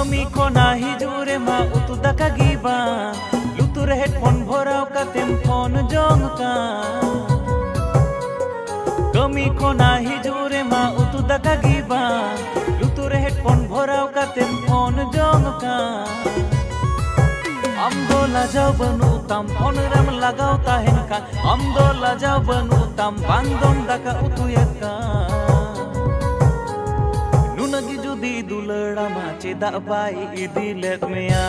कमी खोना हिजूरे मा उतु दाका गिबा लुतुर हेडफोन भराव कातेम फोन जोंका कमी खोना हिजूरे मा उतु दाका गिबा लुतुर हेडफोन भराव कातेम फोन जोंका आम दो लाजाव बनु ताम फोन रम लगाव ताहेन का आम दो लाजाव बनु ताम बांदोम दाका उतु यका नुनगी जुदी दुलड़ा मा चेदा बाई इदी लेत मेया